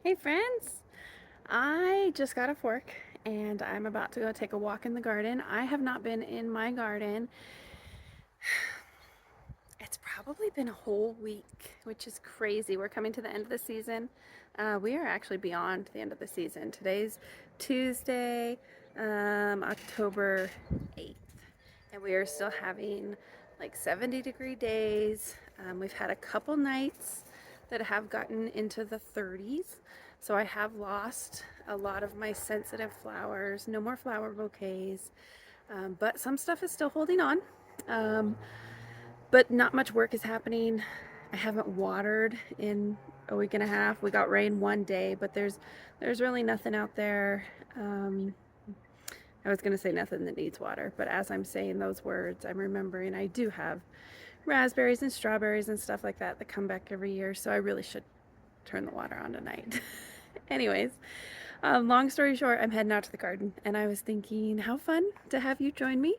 Hey friends! I just got off work and I'm about to go take a walk in the garden. I have not been in my garden. It's probably been a whole week, which is crazy. We're coming to the end of the season. We are actually beyond the end of the season. Today's Tuesday, October 8th, and we are still having like 70-degree days. We've had a couple nights that have gotten into the 30s. So I have lost a lot of my sensitive flowers. No more flower bouquets, but some stuff is still holding on. Um, but not much work is happening. I haven't watered in a week and a half. We got rain one day, but there's really nothing out there. I was going to say nothing that needs water, but as I'm saying those words, I'm remembering I do have raspberries and strawberries and stuff like that that come back every year, so I really should turn the water on tonight. Anyways, long story short, I'm heading out to the garden, and I was thinking how fun to have you join me.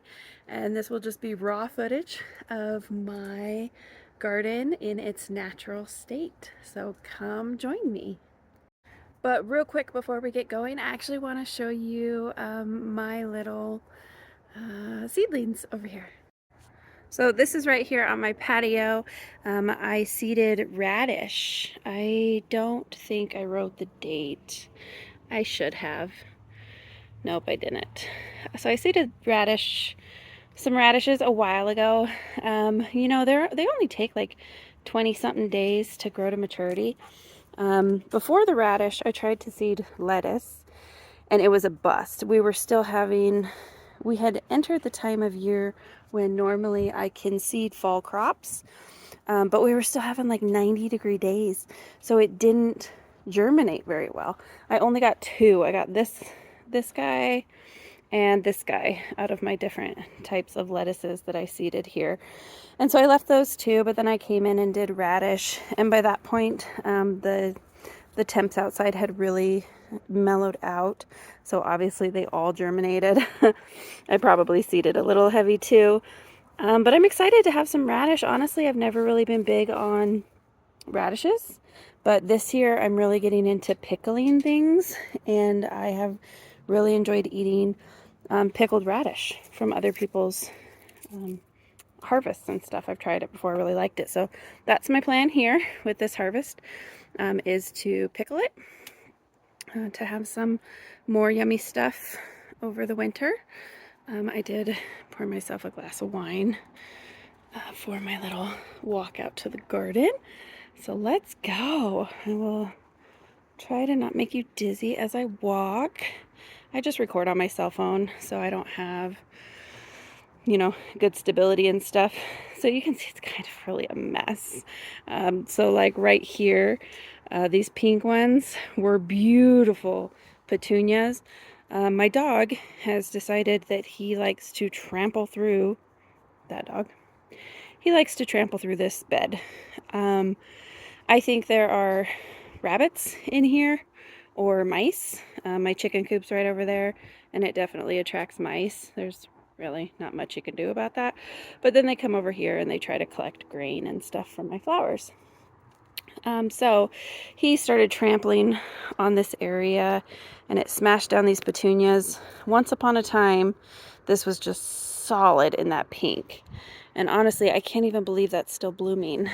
And this will just be raw footage of my garden in its natural state. So come join me. But real quick before we get going, I actually want to show you my little seedlings over here. So this is right here on my patio. I seeded radish. I don't think I wrote the date. I should have. Nope, I didn't. So I seeded some radishes a while ago. You know, they only take like 20 something days to grow to maturity. Before the radish, I tried to seed lettuce and it was a bust. We had entered the time of year when normally I can seed fall crops, but we were still having like 90-degree days. So it didn't germinate very well. I only got two. I got this guy and this guy out of my different types of lettuces that I seeded here. And so I left those two, but then I came in and did radish. And by that point, the temps outside had really mellowed out. So obviously they all germinated. I probably seeded a little heavy too. But I'm excited to have some radish. Honestly, I've never really been big on radishes, but this year I'm really getting into pickling things, and I have really enjoyed eating pickled radish from other people's harvests and stuff. I've tried it before, I really liked it. So that's my plan here with this harvest, is to pickle it, to have some more yummy stuff over the winter. I did pour myself a glass of wine for my little walk out to the garden. So let's go. I will try to not make you dizzy as I walk. I just record on my cell phone, so I don't have, you know, good stability and stuff. So you can see it's kind of really a mess. So like right here, these pink ones were beautiful petunias. My dog has decided that he likes to trample through, that dog, he likes to trample through this bed. I think there are rabbits in here or mice. My chicken coop's right over there, and it definitely attracts mice. There's really not much you can do about that. But then they come over here and they try to collect grain and stuff from my flowers. So he started trampling on this area, and it smashed down these petunias. Once upon a time, this was just solid in that pink. And honestly, I can't even believe that's still blooming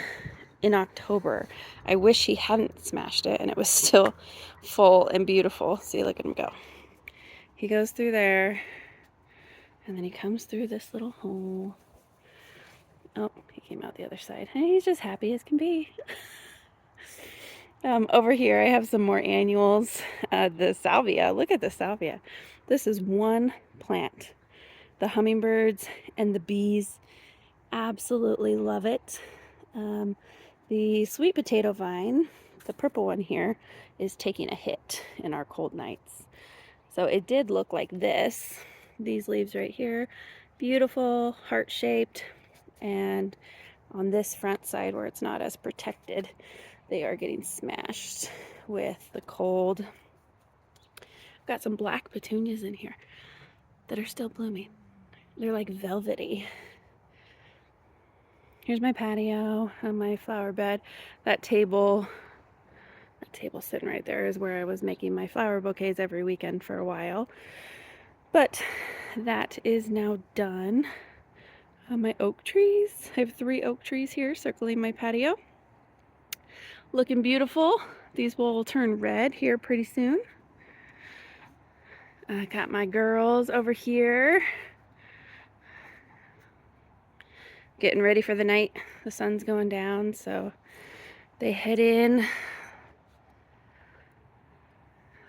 in October. I wish he hadn't smashed it and it was still full and beautiful. See, look at him go. He goes through there, and then he comes through this little hole. Oh, he came out the other side. And he's just happy as can be. Over here I have some more annuals. The salvia, look at the salvia. This is one plant. The hummingbirds and the bees absolutely love it. The sweet potato vine, the purple one here, is taking a hit in our cold nights. So it did look like this. These leaves right here, beautiful, heart-shaped, and on this front side where it's not as protected, they are getting smashed with the cold. I've got some black petunias in here that are still blooming. They're like velvety. Here's my patio and my flower bed. That table table sitting right there is where I was making my flower bouquets every weekend for a while. But that is now done. My oak trees, I have 3 oak trees here circling my patio. Looking beautiful. These will turn red here pretty soon. I got my girls over here getting ready for the night. The sun's going down, so they head in.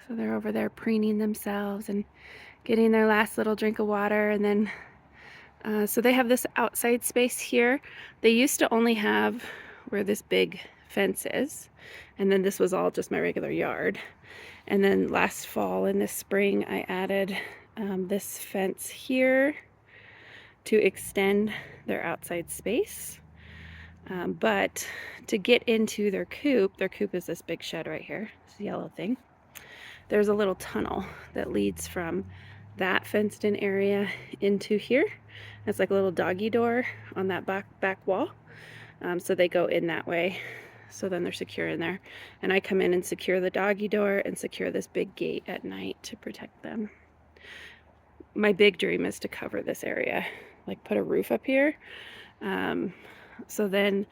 So they're over there preening themselves and getting their last little drink of water. And then, so they have this outside space here. They used to only have where this big fence is. And then this was all just my regular yard. And then last fall and this spring, I added this fence here to extend their outside space. But to get into their coop is this big shed right here, this yellow thing. There's a little tunnel that leads from that fenced in area into here. It's like a little doggy door on that back wall. So they go in that way. So then they're secure in there. And I come in and secure the doggy door and secure this big gate at night to protect them. My big dream is to cover this area, like put a roof up here. So then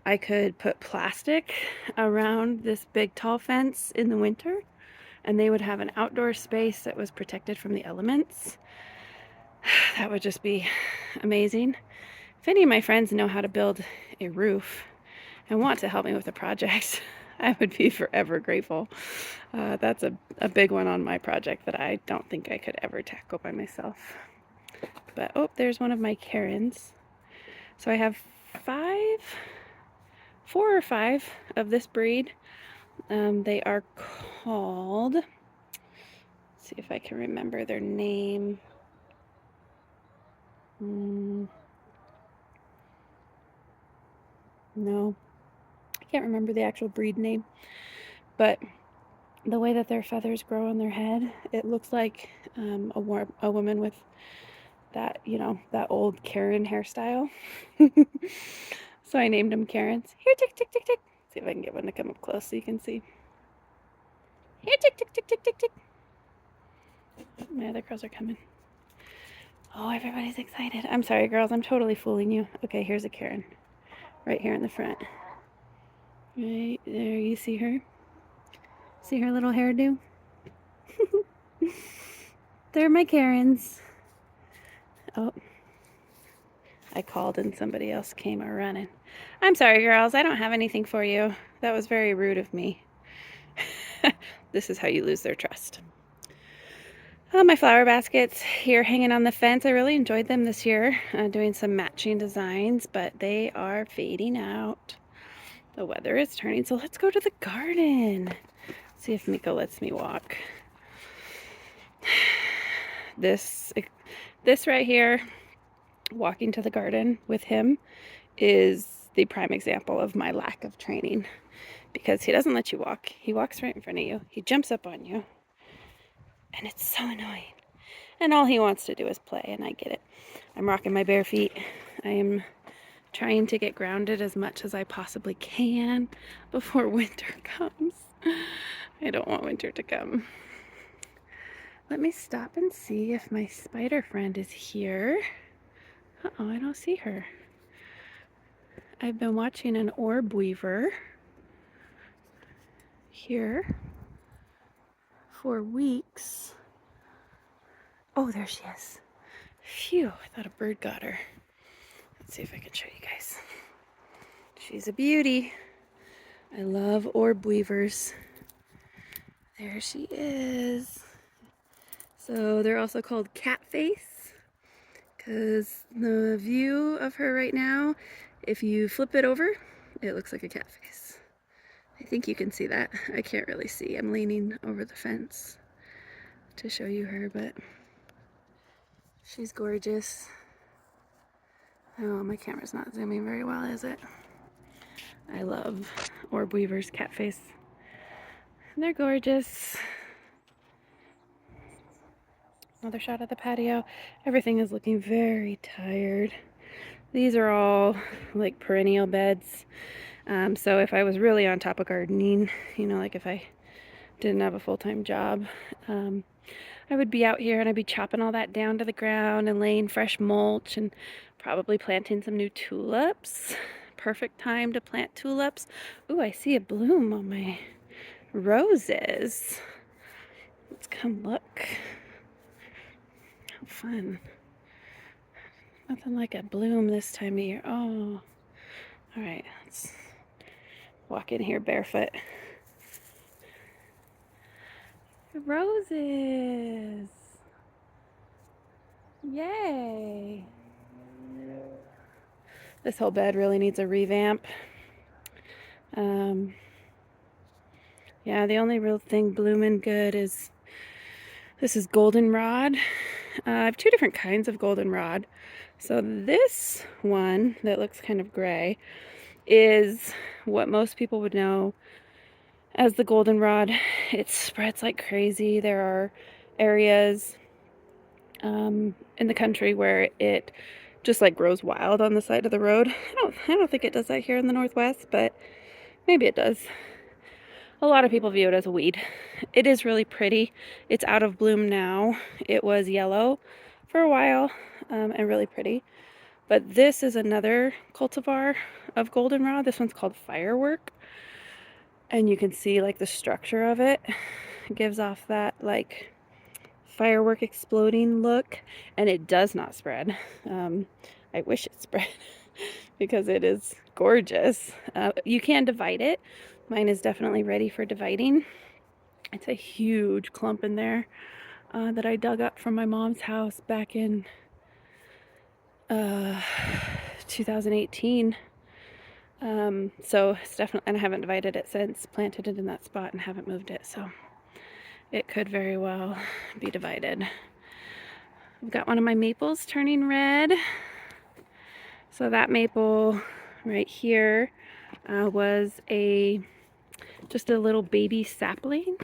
I could put plastic around this big tall fence in the winter, and they would have an outdoor space that was protected from the elements. That would just be amazing. If any of my friends know how to build a roof and want to help me with a project, I would be forever grateful. That's a big one on my project that I don't think I could ever tackle by myself. But oh, there's one of my Karens. So I have 4 or 5 of this breed. They are called, let's see if I can remember their name. No, I can't remember the actual breed name, but the way that their feathers grow on their head, it looks like a woman with that, you know, that old Karen hairstyle. So I named them Karens. Here, tick, tick, tick, tick. See if I can get one to come up close so you can see. Here, tick, tick, tick, tick, tick, tick. My other girls are coming. Oh, everybody's excited. I'm sorry, girls. I'm totally fooling you. Okay, here's a Karen. Right here in the front. Right there, you see her? See her little hairdo? They're my Karens. Oh, I called and somebody else came running. I'm sorry, girls. I don't have anything for you. That was very rude of me. This is how you lose their trust. Oh, my flower baskets here hanging on the fence. I really enjoyed them this year, doing some matching designs, but they are fading out. The weather is turning, so let's go to the garden. See if Miko lets me walk. This right here, walking to the garden with him, is the prime example of my lack of training, because he doesn't let you walk. He walks right in front of you. He jumps up on you, and it's so annoying. And all he wants to do is play, and I get it. I'm rocking my bare feet. I am trying to get grounded as much as I possibly can before winter comes. I don't want winter to come. Let me stop and see if my spider friend is here. Uh-oh, I don't see her. I've been watching an orb weaver here for weeks. Oh, there she is. Phew, I thought a bird got her. Let's see if I can show you guys. She's a beauty. I love orb weavers. There she is. So they're also called cat face, because the view of her right now, if you flip it over, it looks like a cat face. I think you can see that. I can't really see. I'm leaning over the fence to show you her, but she's gorgeous. Oh, my camera's not zooming very well, is it? I love orb weavers, cat face. They're gorgeous. Another shot of the patio. Everything is looking very tired. These are all like perennial beds. So if I was really on top of gardening, you know, like if I didn't have a full-time job, I would be out here and I'd be chopping all that down to the ground and laying fresh mulch and probably planting some new tulips. Perfect time to plant tulips. Ooh, I see a bloom on my roses. Let's come look. How fun. Nothing like a bloom this time of year. Oh, all right, let's walk in here barefoot. Roses. Yay. This whole bed really needs a revamp. Yeah, the only real thing blooming good is this is goldenrod. I have two different kinds of goldenrod. So this one that looks kind of gray is what most people would know as the goldenrod. It spreads like crazy. There are areas in the country where it just like grows wild on the side of the road. I don't think it does that here in the Northwest, but maybe it does. A lot of people view it as a weed. It is really pretty. It's out of bloom now. It was yellow for a while and really pretty. But this is another cultivar of goldenrod. This one's called Firework. And you can see like the structure of it. It gives off that like firework exploding look, and it does not spread. I wish it spread because it is gorgeous. You can divide it. Mine is definitely ready for dividing. It's a huge clump in there that I dug up from my mom's house back in 2018. So it's definitely, and I haven't divided it since, planted it in that spot and haven't moved it, so it could very well be divided. I've got one of my maples turning red. So that maple right here was just a little baby sapling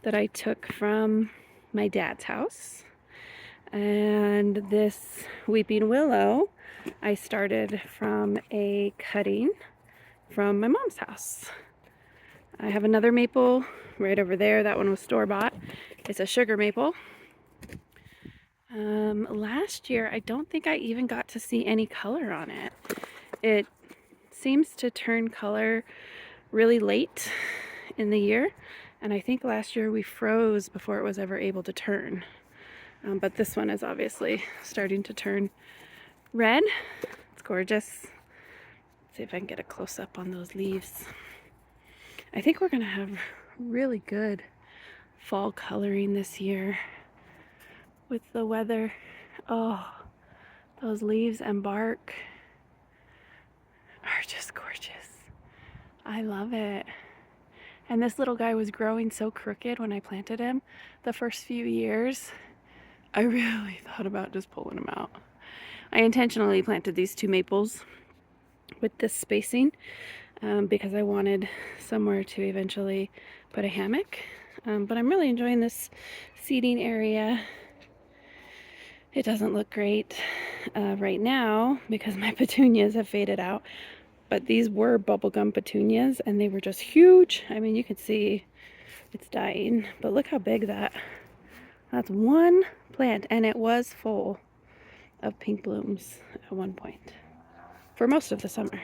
that I took from my dad's house. And this weeping willow I started from a cutting from my mom's house. I have another maple right over there. That one was store-bought. It's a sugar maple. Last year, I don't think I even got to see any color on it. It seems to turn color really late in the year, and I think last year we froze before it was ever able to turn. But this one is obviously starting to turn red. It's gorgeous. Let's see if I can get a close-up on those leaves. I think we're gonna have really good fall coloring this year with the weather. Oh, those leaves and bark are just gorgeous. I love it. And this little guy was growing so crooked when I planted him the first few years. I really thought about just pulling him out. I intentionally planted these two maples with this spacing because I wanted somewhere to eventually put a hammock. But I'm really enjoying this seating area. It doesn't look great right now because my petunias have faded out. But these were bubblegum petunias and they were just huge. I mean, you can see it's dying, but look how big that's one plant, and it was full of pink blooms at one point for most of the summer.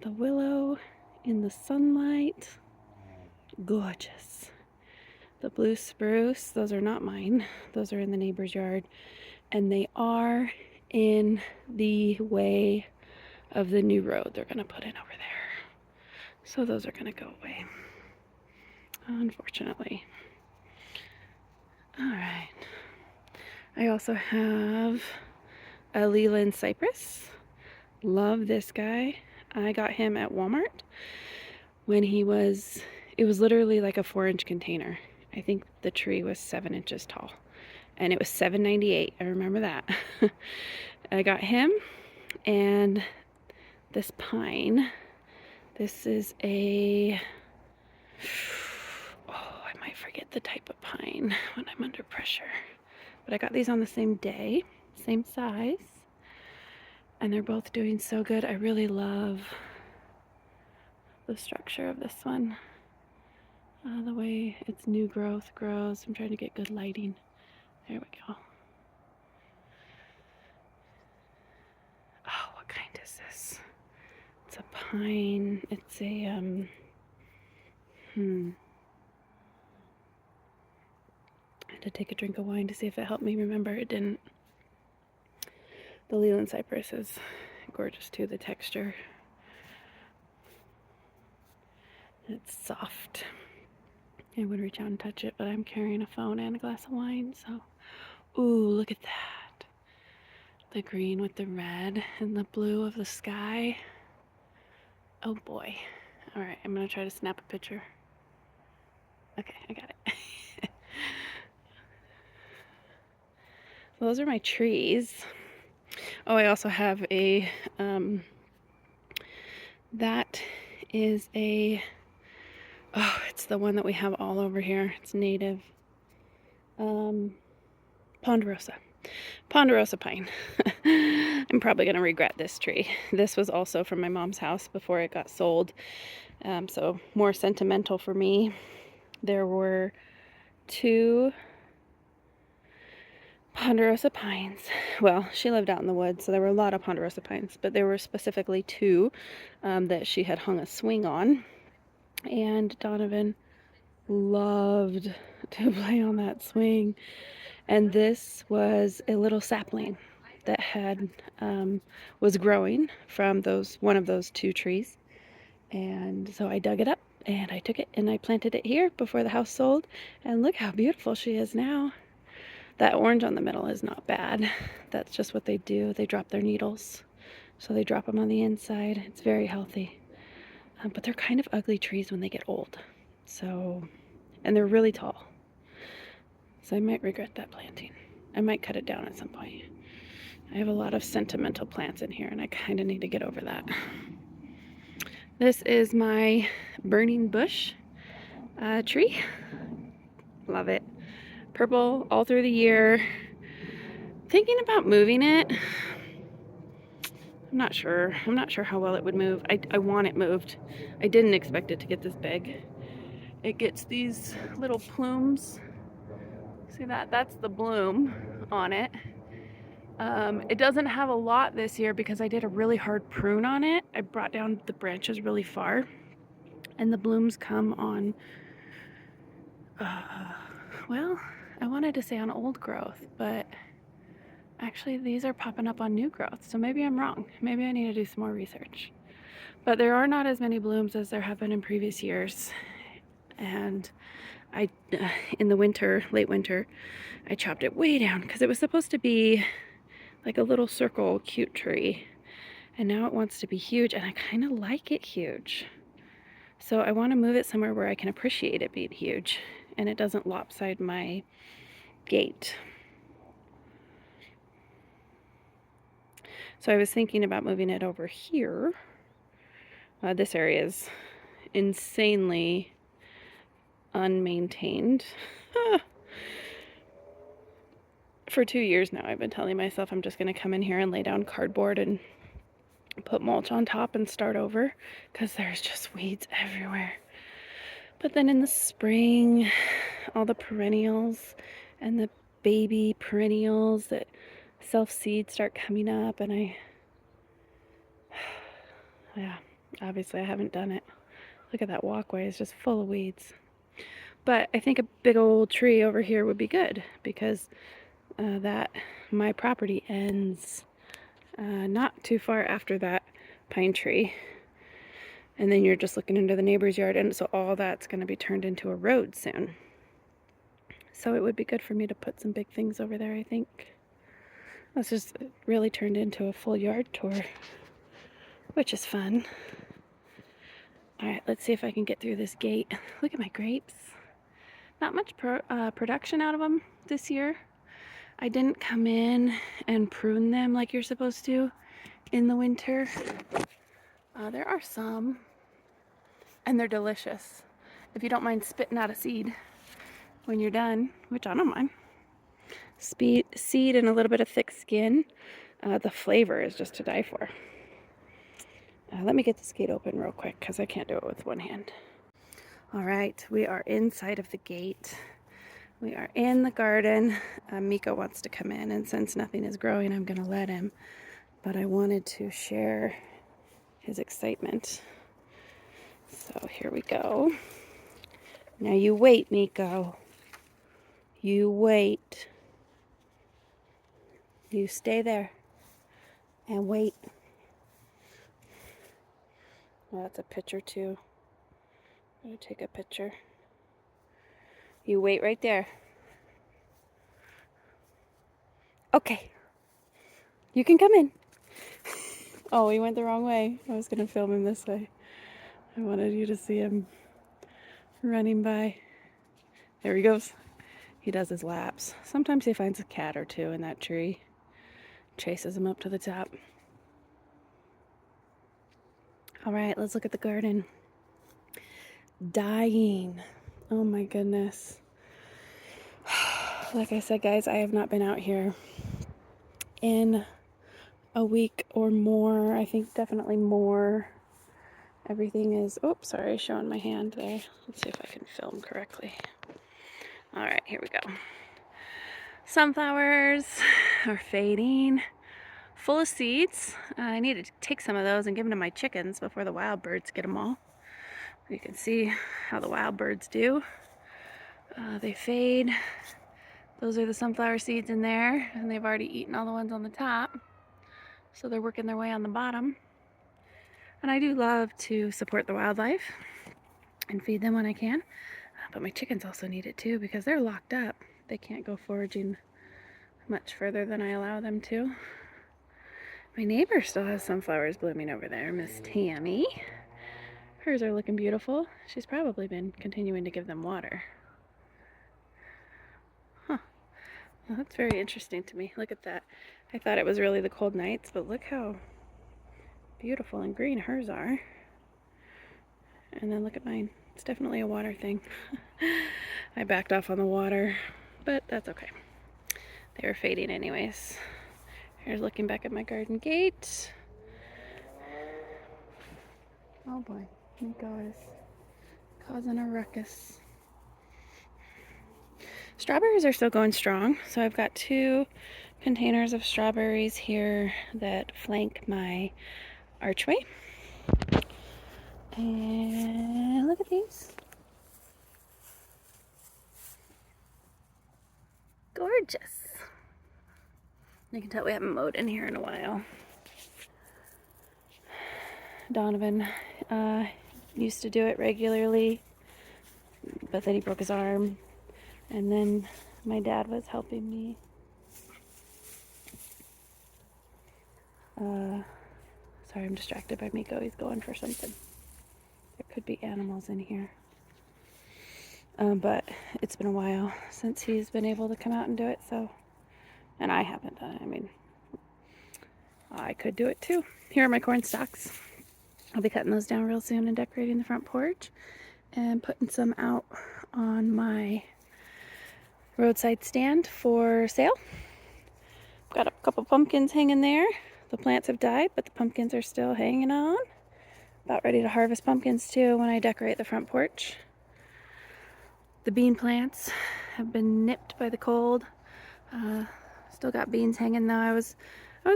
The willow in the sunlight, gorgeous. The blue spruce, those are not mine. Those are in the neighbor's yard, and they are in the way of the new road they're gonna put in over there. So those are gonna go away, unfortunately. All right. I also have a Leland cypress. Love this guy. I got him at Walmart when it was literally like a 4-inch container. I think the tree was 7 inches tall, and it was $7.98. I remember that. I got him, and this pine. This is I might forget the type of pine when I'm under pressure. But I got these on the same day, same size. and they're both doing so good. I really love the structure of this one. The way its new growth grows. I'm trying to get good lighting. There we go. Oh, what kind is this? It's a pine. It's a, I had to take a drink of wine to see if it helped me remember. It didn't. The Leland cypress is gorgeous too, the texture. It's soft. I would reach out and touch it, but I'm carrying a phone and a glass of wine, so. Ooh, look at that. The green with the red and the blue of the sky. Oh boy. All right, I'm gonna try to snap a picture. Okay, I got it. Those are my trees. Oh, I also have a, that is a, oh, it's the one that we have all over here. It's native. Ponderosa. Ponderosa pine. I'm probably going to regret this tree. This was also from my mom's house before it got sold. So more sentimental for me. There were 2 ponderosa pines. Well, she lived out in the woods, so there were a lot of ponderosa pines, but there were specifically 2 that she had hung a swing on. And Donovan loved to play on that swing. And this was a little sapling that had was growing from one of those 2 trees. And so I dug it up and I took it and I planted it here before the house sold. And look how beautiful she is now. That orange on the middle is not bad. That's just what they do. They drop their needles. So they drop them on the inside. It's very healthy. But they're kind of ugly trees when they get old. So, and they're really tall. So I might regret that planting. I might cut it down at some point. I have a lot of sentimental plants in here and I kind of need to get over that. This is my burning bush tree. Love it. Purple all through the year. Thinking about moving it. I'm not sure. I'm not sure how well it would move. I want it moved. I didn't expect it to get this big. It gets these little plumes. See that? That's the bloom on it. It doesn't have a lot this year because I did a really hard prune on it. I brought down the branches really far, and the blooms come on, well, I wanted to say on old growth, but actually these are popping up on new growth, so maybe I'm wrong. Maybe I need to do some more research. But there are not as many blooms as there have been in previous years, and in the winter, late winter, I chopped it way down because it was supposed to be like a little circle cute tree, and now it wants to be huge, and I kind of like it huge. So I want to move it somewhere where I can appreciate it being huge and it doesn't lopside my gate. So I was thinking about moving it over here. This area is insanely unmaintained. For 2 years now, I've been telling myself I'm just going to come in here and lay down cardboard and put mulch on top and start over because there's just weeds everywhere. But then in the spring, all the perennials and the baby perennials that self-seed start coming up, and yeah, obviously I haven't done it. Look at that walkway, it's just full of weeds. But I think a big old tree over here would be good because my property ends not too far after that pine tree. And then you're just looking into the neighbor's yard, and so all that's going to be turned into a road soon. So it would be good for me to put some big things over there, I think. It's just really turned into a full yard tour, which is fun. All right, let's see if I can get through this gate. Look at my grapes. Not much production out of them this year. I didn't come in and prune them like you're supposed to in the winter. There are some, and they're delicious. If you don't mind spitting out a seed when you're done, which I don't mind. Seed and a little bit of thick skin. The flavor is just to die for. Let me get this gate open real quick because I can't do it with one hand. All right, we are inside of the gate. We are in the garden. Miko wants to come in, and since nothing is growing, I'm going to let him. But I wanted to share his excitement. So here we go. Now you wait, Miko. You wait. You stay there and wait. Oh, that's a picture too. I'm gonna take a picture. You wait right there. Okay. You can come in. Oh, he went the wrong way. I was gonna film him this way. I wanted you to see him running by. There he goes. He does his laps. Sometimes he finds a cat or two in that tree. Chases him up to the top. All right, let's look at the garden. Dying. Oh my goodness. Like I said, guys, I have not been out here in a week or more. I think definitely more. Everything is, oh, sorry, showing my hand there. Let's see if I can film correctly. All right, here we go. Sunflowers are fading, full of seeds. I need to take some of those and give them to my chickens before the wild birds get them all. You can see how the wild birds do. They fade. Those are the sunflower seeds in there, and they've already eaten all the ones on the top. So they're working their way on the bottom. And I do love to support the wildlife and feed them when I can. But my chickens also need it too because they're locked up. They can't go foraging much further than I allow them to. My neighbor still has sunflowers blooming over there, Miss Tammy. Hers are looking beautiful. She's probably been continuing to give them water. Huh. Well, that's very interesting to me. Look at that. I thought it was really the cold nights, but look how beautiful and green hers are. And then look at mine. It's definitely a water thing. I backed off on the water, but that's okay. They were fading anyways. Here's looking back at my garden gate. Oh boy, Miko is causing a ruckus. Strawberries are still going strong. So I've got 2 containers of strawberries here that flank my archway. And look at these. Gorgeous. You can tell we haven't mowed in here in a while. Donovan used to do it regularly, but then he broke his arm. And then my dad was helping me. Sorry, I'm distracted by Miko. He's going for something. There could be animals in here. But it's been a while since he's been able to come out and do it, so. And I haven't done it. I mean, I could do it too. Here are my corn stalks. I'll be cutting those down real soon and decorating the front porch and putting some out on my roadside stand for sale. Got a couple pumpkins hanging there. The plants have died, but the pumpkins are still hanging on. About ready to harvest pumpkins too when I decorate the front porch. The bean plants have been nipped by the cold. Still got beans hanging though. I was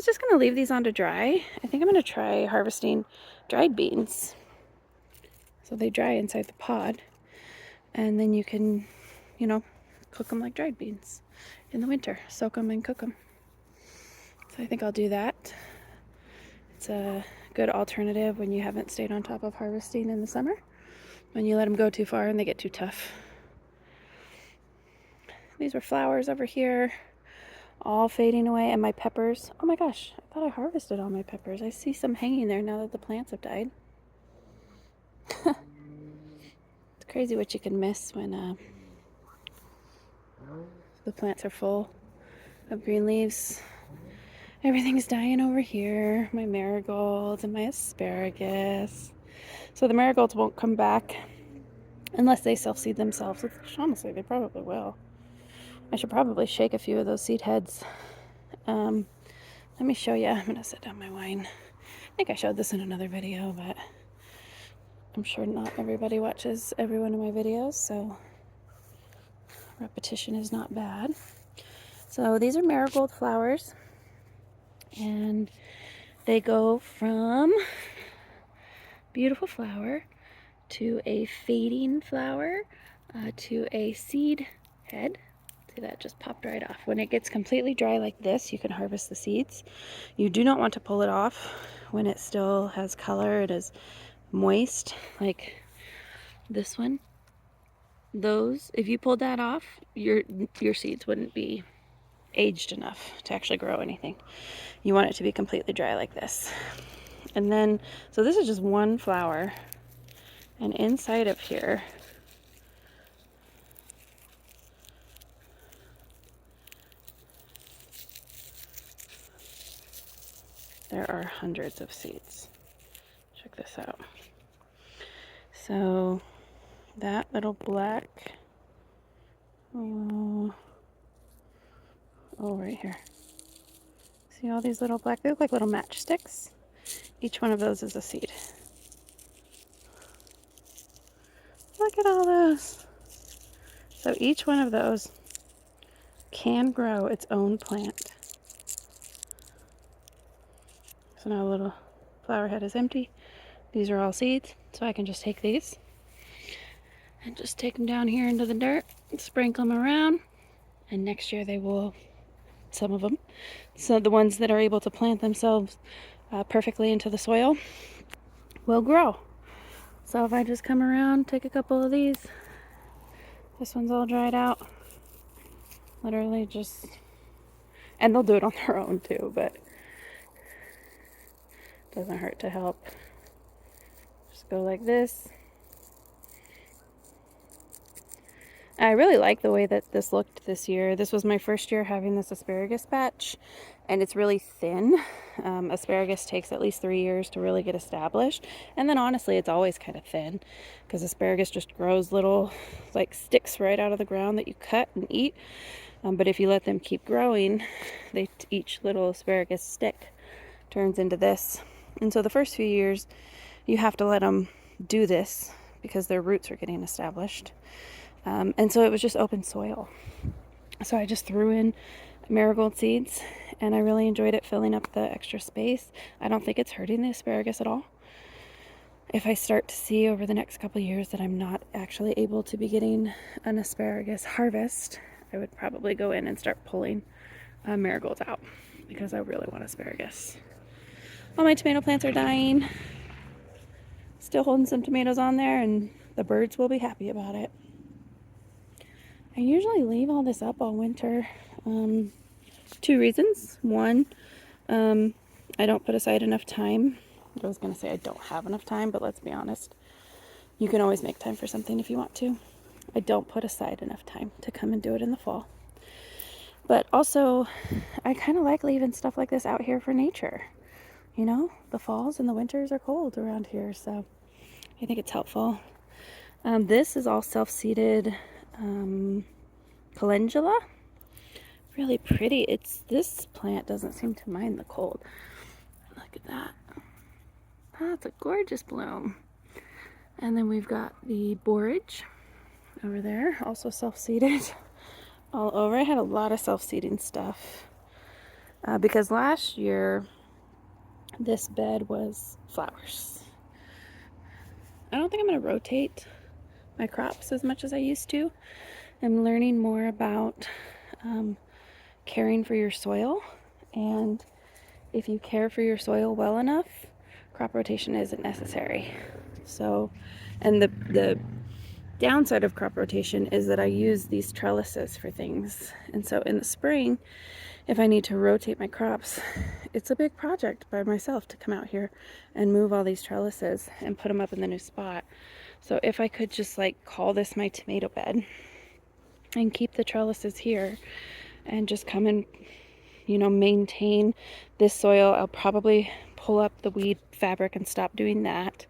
just gonna leave these on to dry. I think I'm gonna try harvesting dried beans. So they dry inside the pod. And then you can, you know, cook them like dried beans in the winter. Soak them and cook them. So I think I'll do that. It's a good alternative when you haven't stayed on top of harvesting in the summer. When you let them go too far and they get too tough. These were flowers over here, all fading away, and my peppers. Oh my gosh, I thought I harvested all my peppers. I see some hanging there now that the plants have died. It's crazy what you can miss when the plants are full of green leaves. Everything's dying over here. My marigolds and my asparagus. So the marigolds won't come back unless they self-seed themselves, which honestly they probably will. I should probably shake a few of those seed heads Let me show you. I'm going to set down my wine. I think I showed this in another video, but I'm sure not everybody watches every one of my videos, so repetition is not bad. So these are marigold flowers, and they go from beautiful flower to a fading flower to a seed head. See, that just popped right off. When it gets completely dry like this, you can harvest the seeds. You do not want to pull it off when it still has color. It is moist, like this one. Those, if you pulled that off, your seeds wouldn't be aged enough to actually grow anything. You want it to be completely dry like this. And then, so this is just one flower, and inside of here there are hundreds of seeds. Check this out. So that little black, oh, right here. See all these little black, they look like little matchsticks. Each one of those is a seed. Look at all those. So each one of those can grow its own plant. So now the little flower head is empty. These are all seeds, so I can just take these and just take them down here into the dirt, sprinkle them around, and next year they will, some of them, so the ones that are able to plant themselves perfectly into the soil will grow. So if I just come around, take a couple of these, this one's all dried out, literally just, and they'll do it on their own too, but it doesn't hurt to help. Just go like this. I really like the way that this looked this year. This was my first year having this asparagus patch, and it's really thin. Asparagus takes at least 3 years to really get established, and then honestly it's always kind of thin because asparagus just grows little like sticks right out of the ground that you cut and eat. But if you let them keep growing, each little asparagus stick turns into this. And so the first few years you have to let them do this because their roots are getting established. And so it was just open soil. So I just threw in marigold seeds, and I really enjoyed it, filling up the extra space. I don't think it's hurting the asparagus at all. If I start to see over the next couple of years that I'm not actually able to be getting an asparagus harvest, I would probably go in and start pulling marigolds out because I really want asparagus. All my tomato plants are dying. Still holding some tomatoes on there, and the birds will be happy about it. I usually leave all this up all winter. 2 reasons. One, I don't put aside enough time. I was going to say I don't have enough time, but let's be honest. You can always make time for something if you want to. I don't put aside enough time to come and do it in the fall. But also, I kind of like leaving stuff like this out here for nature. You know, the falls and the winters are cold around here, so I think it's helpful. This is all self-seeded calendula. Really pretty. This plant doesn't seem to mind the cold. Look at that. That's a gorgeous bloom. And then we've got the borage over there, also self-seeded all over. I had a lot of self-seeding stuff because last year this bed was flowers. I don't think I'm going to rotate my crops as much as I used to. I'm learning more about caring for your soil, and if you care for your soil well enough, crop rotation isn't necessary. So, and the downside of crop rotation is that I use these trellises for things, and so in the spring, if I need to rotate my crops, it's a big project by myself to come out here and move all these trellises and put them up in the new spot. So if I could just like call this my tomato bed and keep the trellises here and just come and, you know, maintain this soil, I'll probably pull up the weed fabric and stop doing that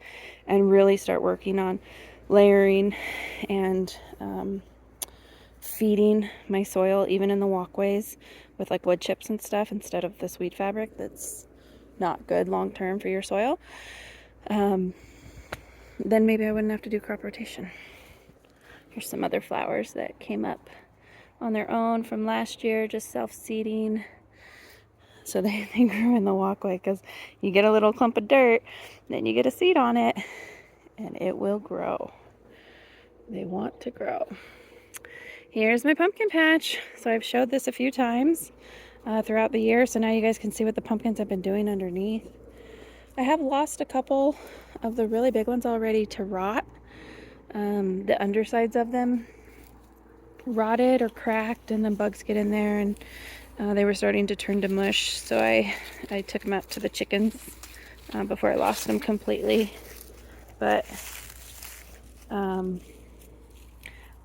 and really start working on layering and feeding my soil even in the walkways with like wood chips and stuff instead of this weed fabric that's not good long term for your soil, then maybe I wouldn't have to do crop rotation. Here's some other flowers that came up on their own from last year, just self-seeding. So they grew in the walkway because you get a little clump of dirt, then you get a seed on it, and it will grow. They want to grow. Here's my pumpkin patch. So I've showed this a few times throughout the year, so now you guys can see what the pumpkins have been doing underneath. I have lost a couple of the really big ones already to rot. The undersides of them rotted or cracked, and then bugs get in there, and they were starting to turn to mush, so I took them out to the chickens before I lost them completely. But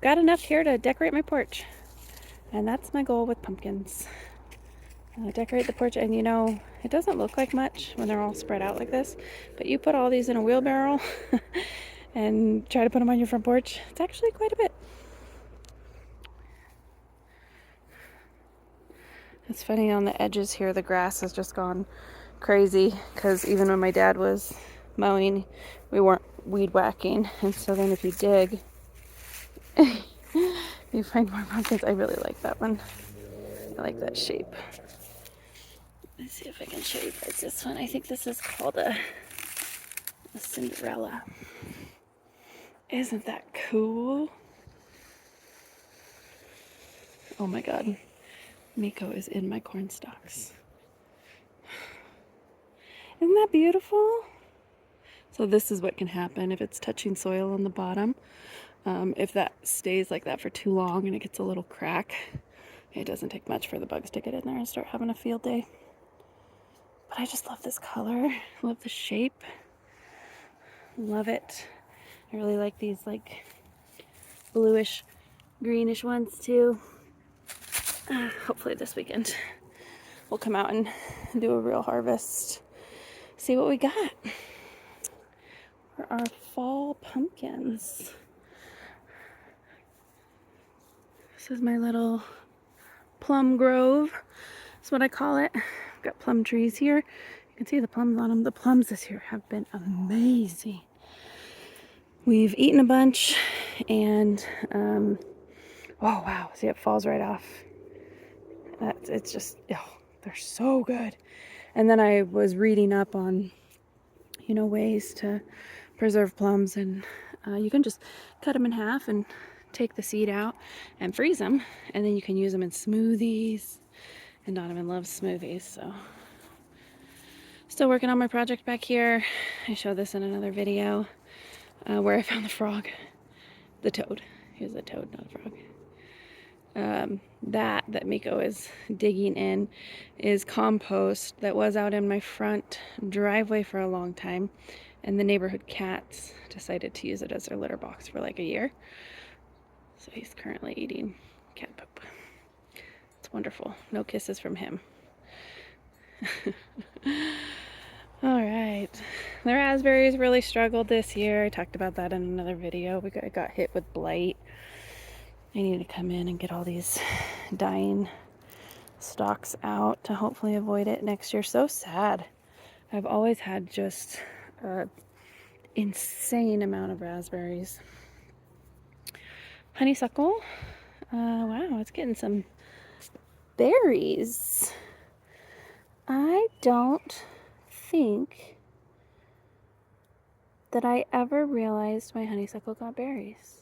got enough here to decorate my porch, and that's my goal with pumpkins. Decorate the porch, and you know, it doesn't look like much when they're all spread out like this, but you put all these in a wheelbarrow and try to put them on your front porch, it's actually quite a bit. It's funny, on the edges here the grass has just gone crazy because even when my dad was mowing, we weren't weed whacking, and so then if you dig you find more pumpkins. I really like that one. I like that shape. Let's see if I can show you guys this one. I think this is called a Cinderella. Isn't that cool? Oh my god. Miko is in my corn stalks. Isn't that beautiful? So this is what can happen if it's touching soil on the bottom. If that stays like that for too long and it gets a little crack, it doesn't take much for the bugs to get in there and start having a field day. But I just love this color. Love the shape. Love it. I really like these like bluish, greenish ones too. Hopefully this weekend we'll come out and do a real harvest. See what we got for our fall pumpkins. This is my little plum grove. That's what I call it. I've got plum trees here. You can see the plums on them. The plums this year have been amazing. We've eaten a bunch, and oh wow, see, it falls right off. It's just, oh, they're so good. And then I was reading up on, you know, ways to preserve plums, and you can just cut them in half and take the seed out and freeze them, and then you can use them in smoothies. And Donovan loves smoothies, so still working on my project back here. I showed this in another video where I found the frog, the toad. Here's a toad, not a frog. That Miko is digging in is compost that was out in my front driveway for a long time, and the neighborhood cats decided to use it as their litter box for like a year. So he's currently eating cat poop. It's wonderful. No kisses from him. All right. The raspberries really struggled this year. I talked about that in another video. We got hit with blight. I need to come in and get all these dying stalks out to hopefully avoid it next year. So sad. I've always had just an insane amount of raspberries. Honeysuckle. Wow, it's getting some berries. I don't think that I ever realized my honeysuckle got berries.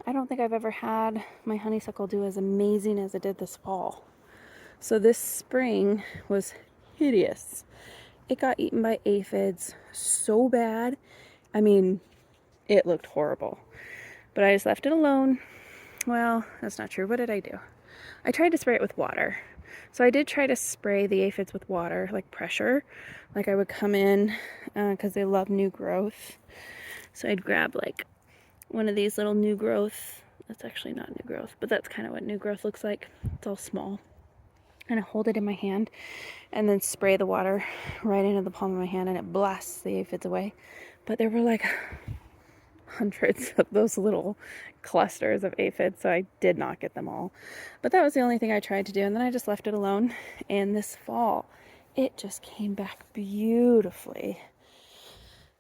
I don't think I've ever had my honeysuckle do as amazing as it did this fall. So this spring was hideous. It got eaten by aphids so bad. I mean, it looked horrible. But I just left it alone. Well, that's not true. What did I do? I tried to spray it with water. So I did try to spray the aphids with water, like pressure. Like I would come in, because they love new growth. So I'd grab like one of these little new growth. That's actually not new growth, but that's kind of what new growth looks like. It's all small. And I hold it in my hand and then spray the water right into the palm of my hand, and it blasts the aphids away. But there were like hundreds of those little clusters of aphids, so I did not get them all. But that was the only thing I tried to do, and then I just left it alone. And this fall, it just came back beautifully.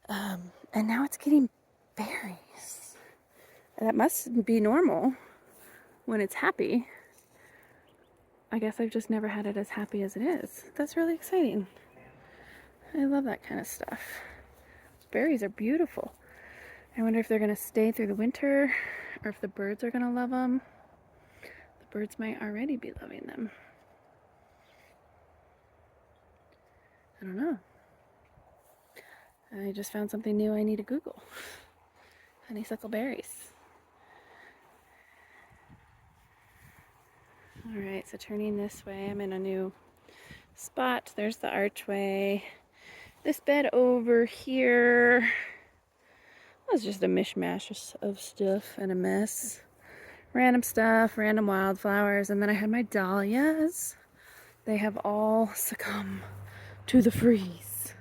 And now it's getting berries. That must be normal when it's happy. I guess I've just never had it as happy as it is. That's really exciting. I love that kind of stuff. Berries are beautiful. I wonder if they're going to stay through the winter or if the birds are going to love them. The birds might already be loving them. I don't know. I just found something new I need to Google. Honeysuckle berries. Alright, so turning this way, I'm in a new spot. There's the archway. This bed over here was just a mishmash of stuff and a mess. Random stuff, random wildflowers, and then I had my dahlias. They have all succumbed to the freeze.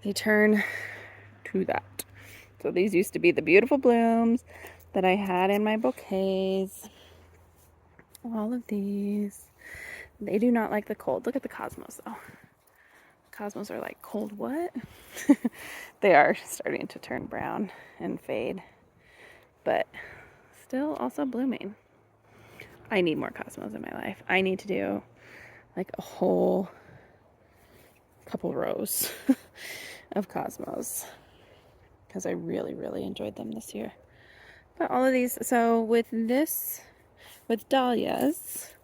They turn to that. So these used to be the beautiful blooms that I had in my bouquets. All of these. They do not like the cold. Look at the cosmos though. Cosmos are like, cold what? They are starting to turn brown and fade. But still also blooming. I need more cosmos in my life. I need to do like a whole couple rows of cosmos because I really, really enjoyed them this year. But all of these, so with dahlias,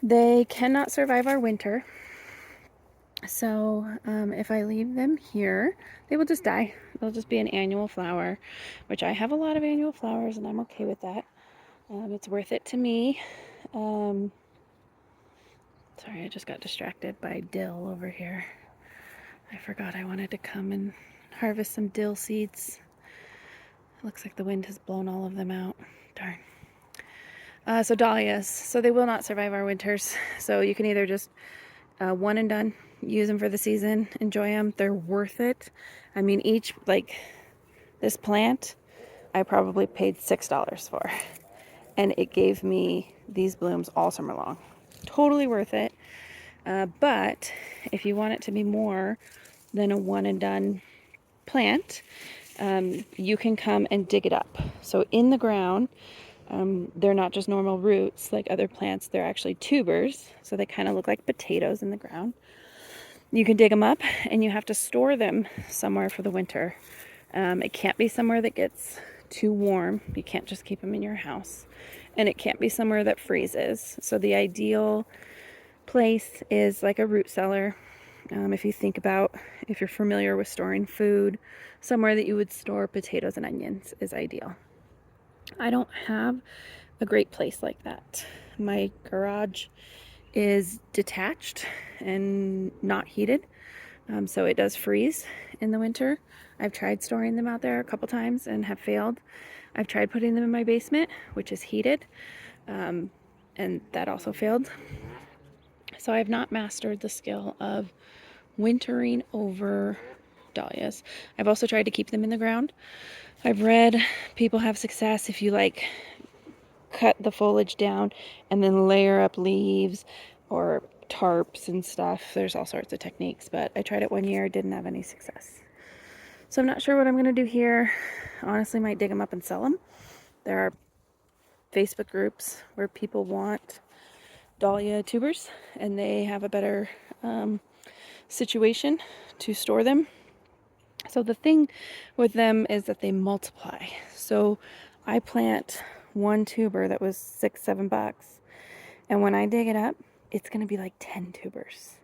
they cannot survive our winter. So if I leave them here, they will just die. They'll just be an annual flower, which I have a lot of annual flowers and I'm okay with that. It's worth it to me. Sorry, I just got distracted by dill over here. I forgot I wanted to come and harvest some dill seeds. Looks like the wind has blown all of them out. Darn. So dahlias, so they will not survive our winters. So you can either just one and done, use them for the season, enjoy them. They're worth it. I mean, each, like this plant, I probably paid $6 for. And it gave me these blooms all summer long. Totally worth it. But if you want it to be more than a one and done plant, you can come and dig it up. So in the ground, they're not just normal roots like other plants. They're actually tubers. So they kind of look like potatoes in the ground. You can dig them up and you have to store them somewhere for the winter. It can't be somewhere that gets too warm. You can't just keep them in your house. And it can't be somewhere that freezes. So the ideal place is like a root cellar. If you think about, if you're familiar with storing food, somewhere that you would store potatoes and onions is ideal. I don't have a great place like that. My garage is detached and not heated, so it does freeze in the winter. I've tried storing them out there a couple times and have failed. I've tried putting them in my basement, which is heated, and that also failed. So I have not mastered the skill of wintering over dahlias. I've also tried to keep them in the ground. I've read people have success if you like cut the foliage down and then layer up leaves or tarps and stuff. There's all sorts of techniques, but I tried it one year, didn't have any success. So I'm not sure what I'm going to do here. Honestly, might dig them up and sell them. There are Facebook groups where people want dahlia tubers and they have a better situation to store them. So the thing with them is that they multiply. So I plant one tuber that was $6-7, and when I dig it up, it's going to be like 10 tubers.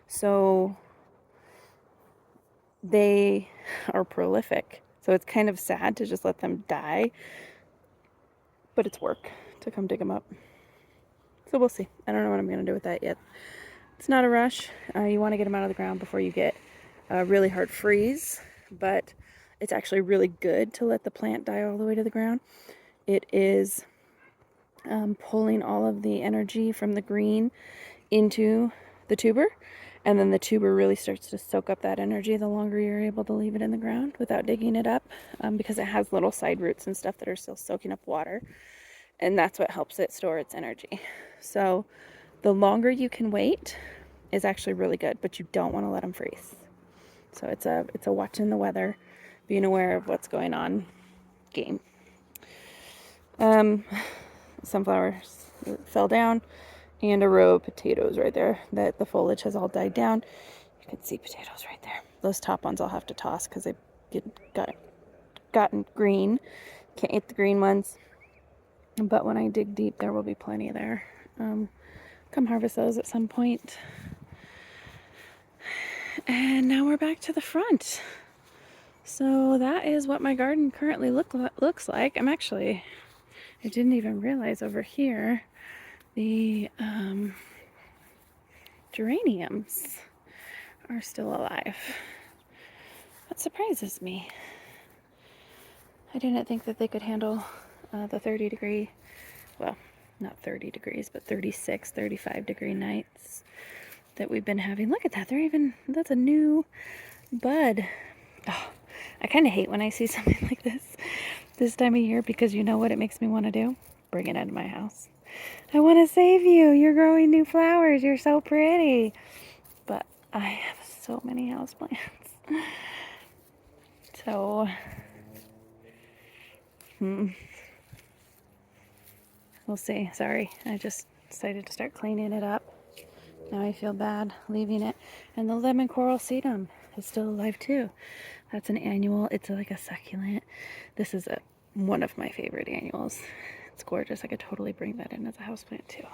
So they are prolific. So it's kind of sad to just let them die, but it's work to come dig them up. So we'll see. I don't know what I'm going to do with that yet. It's not a rush. You want to get them out of the ground before you get a really hard freeze, but it's actually really good to let the plant die all the way to the ground. It is pulling all of the energy from the green into the tuber, And then the tuber really starts to soak up that energy the longer you're able to leave it in the ground without digging it up, because it has little side roots and stuff that are still soaking up water. And that's what helps it store its energy. So the longer you can wait is actually really good, but you don't want to let them freeze. So it's a watching the weather, being aware of what's going on game. Sunflowers fell down, and a row of potatoes right there that the foliage has all died down. You can see potatoes right there. Those top ones I'll have to toss because they've gotten green. Can't eat the green ones, but when I dig deep there will be plenty there. Come harvest those at some point. And now we're back to the front. So that is what my garden currently looks like. I didn't even realize over here the geraniums are still alive. That surprises me. I didn't think that they could handle the 30 degree, well, not 30 degrees, but 36, 35 degree nights that we've been having. Look at that. That's a new bud. Oh, I kind of hate when I see something like this time of year, because you know what it makes me want to do? Bring it into my house. I want to save you. You're growing new flowers. You're so pretty. But I have so many houseplants. So, we'll see. Sorry, I just decided to start cleaning it up. Now I feel bad leaving it. And the lemon coral sedum is still alive too. That's an annual. It's like a succulent. This is one of my favorite annuals. It's gorgeous. I could totally bring that in as a houseplant too.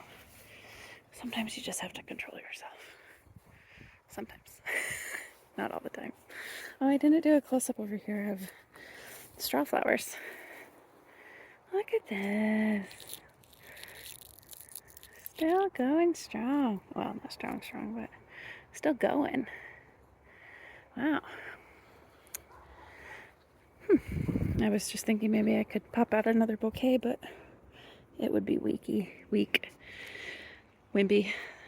Sometimes you just have to control yourself. Sometimes. Not all the time. Oh, I didn't do a close-up over here of straw flowers. Look at this. Still going strong. Well, not strong, but still going. Wow. I was just thinking maybe I could pop out another bouquet, but it would be wimpy.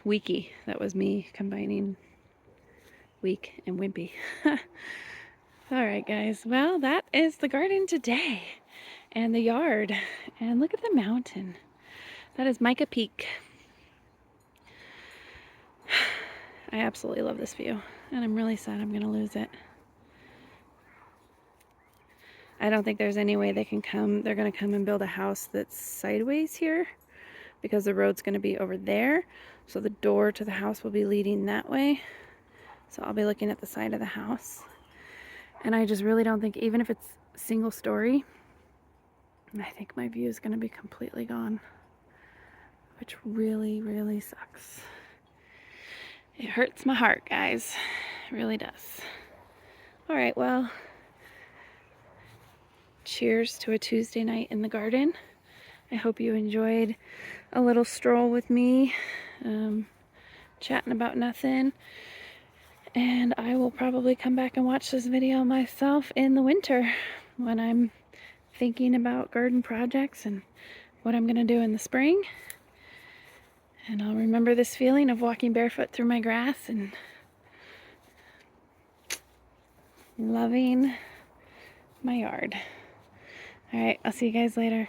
Weaky. That was me combining weak and wimpy. Alright guys, well that is the garden today and the yard, and look at the mountain. That is Micah Peak. I absolutely love this view, and I'm really sad I'm going to lose it. I don't think there's any way they're going to come and build a house that's sideways here, because the road's going to be over there, so the door to the house will be leading that way. So I'll be looking at the side of the house. And I just really don't think, even if it's single story, I think my view is going to be completely gone, which really, really sucks. It hurts my heart, guys. It really does. All right, well, cheers to a Tuesday night in the garden. I hope you enjoyed a little stroll with me, chatting about nothing. And I will probably come back and watch this video myself in the winter when I'm thinking about garden projects and what I'm going to do in the spring. And I'll remember this feeling of walking barefoot through my grass and loving my yard. All right, I'll see you guys later.